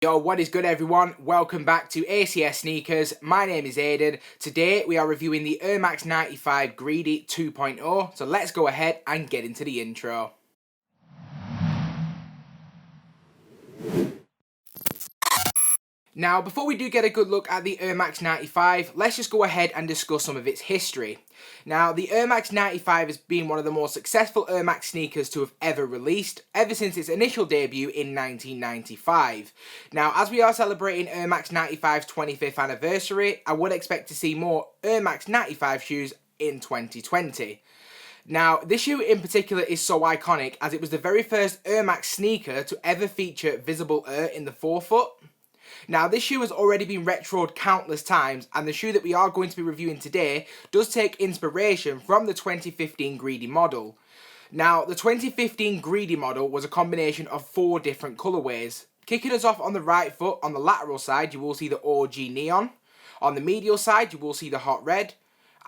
Yo, what is good everyone? Welcome back to ACS Sneakers. My name is Aiden. Today we are reviewing the Air Max 95 Greedy 2.0. So let's go ahead and get into the intro. Now, before we do get a good look at the Air Max 95, let's just go ahead and discuss some of its history. Now, the Air Max 95 has been one of the more successful Air Max sneakers to have ever released, ever since its initial debut in 1995. Now, as we are celebrating Air Max 95's 25th anniversary, I would expect to see more Air Max 95 shoes in 2020. Now, this shoe in particular is so iconic as it was the very first Air Max sneaker to ever feature visible air in the forefoot. Now, this shoe has already been retroed countless times, and the shoe that we are going to be reviewing today does take inspiration from the 2015 Greedy model. Now, the 2015 Greedy model was a combination of 4 different colourways. Kicking us off on the right foot, on the lateral side, you will see the OG Neon. On the medial side, you will see the Hot Red.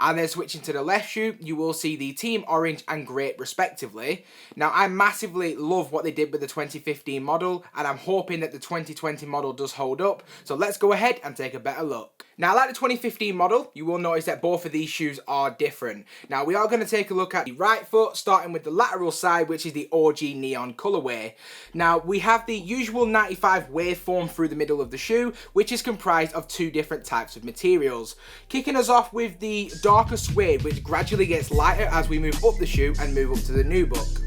And then switching to the left shoe, you will see the Team Orange and Grape respectively. Now, I massively love what they did with the 2015 model, and I'm hoping that the 2020 model does hold up. So let's go ahead and take a better look. Now, like the 2015 model, you will notice that both of these shoes are different. Now, we are going to take a look at the right foot, starting with the lateral side, which is the OG Neon colorway. Now, we have the usual 95 waveform through the middle of the shoe, which is comprised of 2 different types of materials. Kicking us off with the darker suede, which gradually gets lighter as we move up the shoe and move up to the nubuck.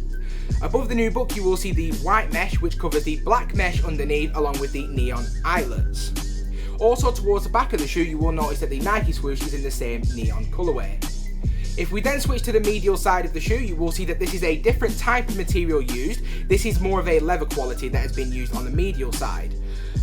Above the nubuck, you will see the white mesh, which covers the black mesh underneath, along with the neon eyelets. Also, towards the back of the shoe, you will notice that the Nike swoosh is in the same neon colorway. If we then switch to the medial side of the shoe, you will see that this is a different type of material used. This is more of a leather quality that has been used on the medial side.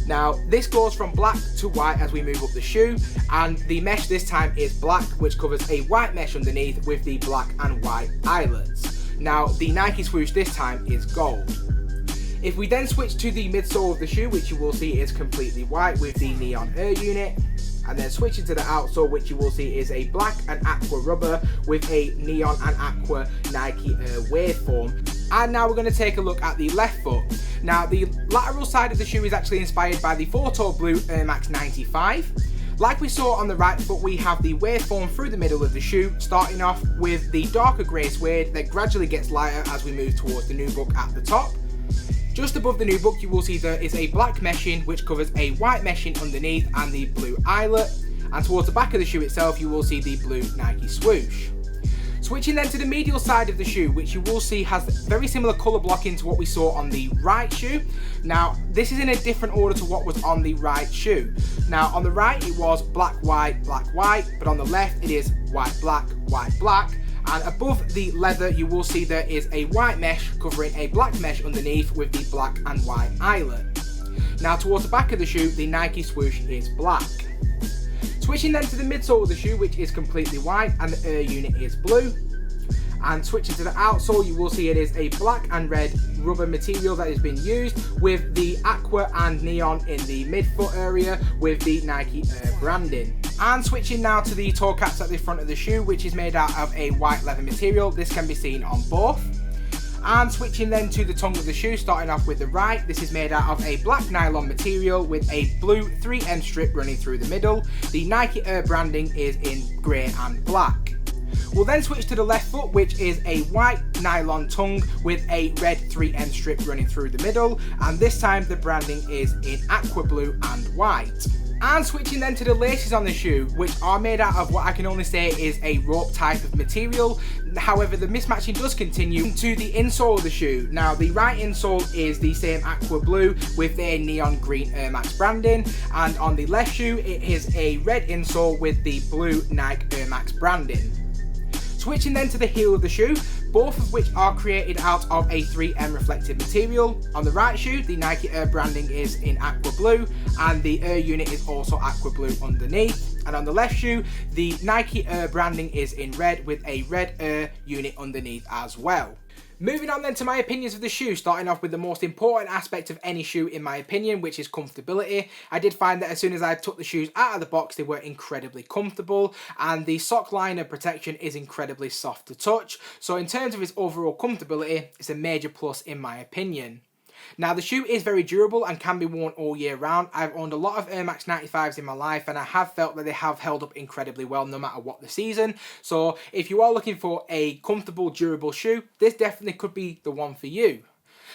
Now, this goes from black to white as we move up the shoe, and the mesh this time is black, which covers a white mesh underneath with the black and white eyelets. Now, the Nike swoosh this time is gold. If we then switch to the midsole of the shoe, which you will see is completely white with the neon air unit, and then switching to the outsole, which you will see is a black and aqua rubber with a neon and aqua Nike Air waveform. And now we're going to take a look at the left foot. Now, the lateral side of the shoe is actually inspired by the Photo Blue Air Max 95. Like we saw on the right foot, we have the waveform through the middle of the shoe, starting off with the darker grey suede that gradually gets lighter as we move towards the nubuck at the top. Just above the nubuck, you will see there is a black meshing which covers a white meshing underneath and the blue eyelet. And towards the back of the shoe itself, you will see the blue Nike swoosh. Switching then to the medial side of the shoe, which you will see has very similar colour blocking to what we saw on the right shoe. Now, this is in a different order to what was on the right shoe. Now, on the right, it was black, white, but on the left, it is white, black, black. And above the leather, you will see there is a white mesh covering a black mesh underneath with the black and white eyelet. Now, towards the back of the shoe, the Nike swoosh is black. Switching then to the midsole of the shoe, which is completely white, and the air unit is blue. And switching to the outsole, you will see it is a black and red rubber material that has been used with the aqua and neon in the midfoot area with the Nike Air branding. And switching now to the toe caps at the front of the shoe, which is made out of a white leather material. This can be seen on both. And switching then to the tongue of the shoe, starting off with the right, this is made out of a black nylon material with a blue 3M strip running through the middle. The Nike Air branding is in grey and black. We'll then switch to the left foot, which is a white nylon tongue with a red 3M strip running through the middle, and this time the branding is in aqua blue and white. And switching then to the laces on the shoe, which are made out of what I can only say is a rope type of material. However, the mismatching does continue to the insole of the shoe. Now, the right insole is the same aqua blue with a neon green Air Max branding, and on the left shoe, it is a red insole with the blue Nike Air Max branding. Switching then to the heel of the shoe, both of which are created out of a 3M reflective material. On the right shoe, the Nike Air branding is in aqua blue, and the Air unit is also aqua blue underneath. And on the left shoe, the Nike Air branding is in red with a red Air unit underneath as well. Moving on then to my opinions of the shoe, starting off with the most important aspect of any shoe in my opinion, which is comfortability. I did find that as soon as I took the shoes out of the box, they were incredibly comfortable, and the sock liner protection is incredibly soft to touch. So in terms of its overall comfortability, it's a major plus in my opinion. Now the shoe is very durable and can be worn all year round. I've owned a lot of Air Max 95s in my life and I have felt that they have held up incredibly well no matter what the season. So if you are looking for a comfortable, durable shoe, this definitely could be the one for you.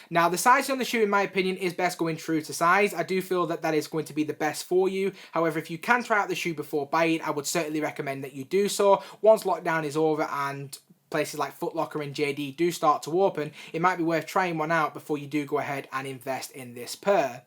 Now the sizing on the shoe in my opinion is best going true to size. I do feel that that is going to be the best for you. However, if you can try out the shoe before buying, I would certainly recommend that you do so. Once lockdown is over and places like Foot Locker and JD do start to open, it might be worth trying one out before you do go ahead and invest in this pair.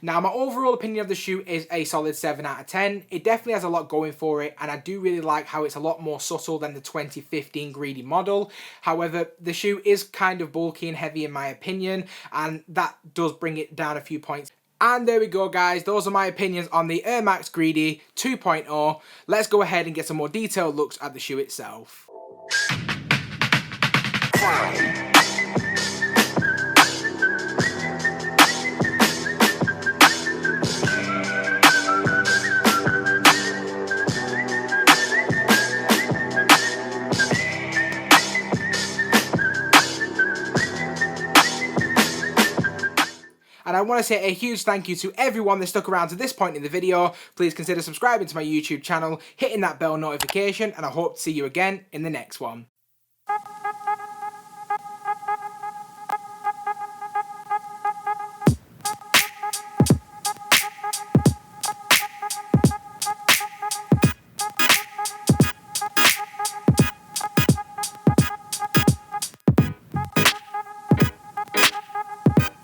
Now my overall opinion of the shoe is a solid 7 out of 10. It definitely has a lot going for it and I do really like how it's a lot more subtle than the 2015 Greedy model. However, the shoe is kind of bulky and heavy in my opinion and that does bring it down a few points. And there we go guys, those are my opinions on the Air Max Greedy 2.0. Let's go ahead and get some more detailed looks at the shoe itself. And I want to say a huge thank you to everyone that stuck around to this point in the video. Please consider subscribing to my YouTube channel, hitting that bell notification, and I hope to see you again in the next one.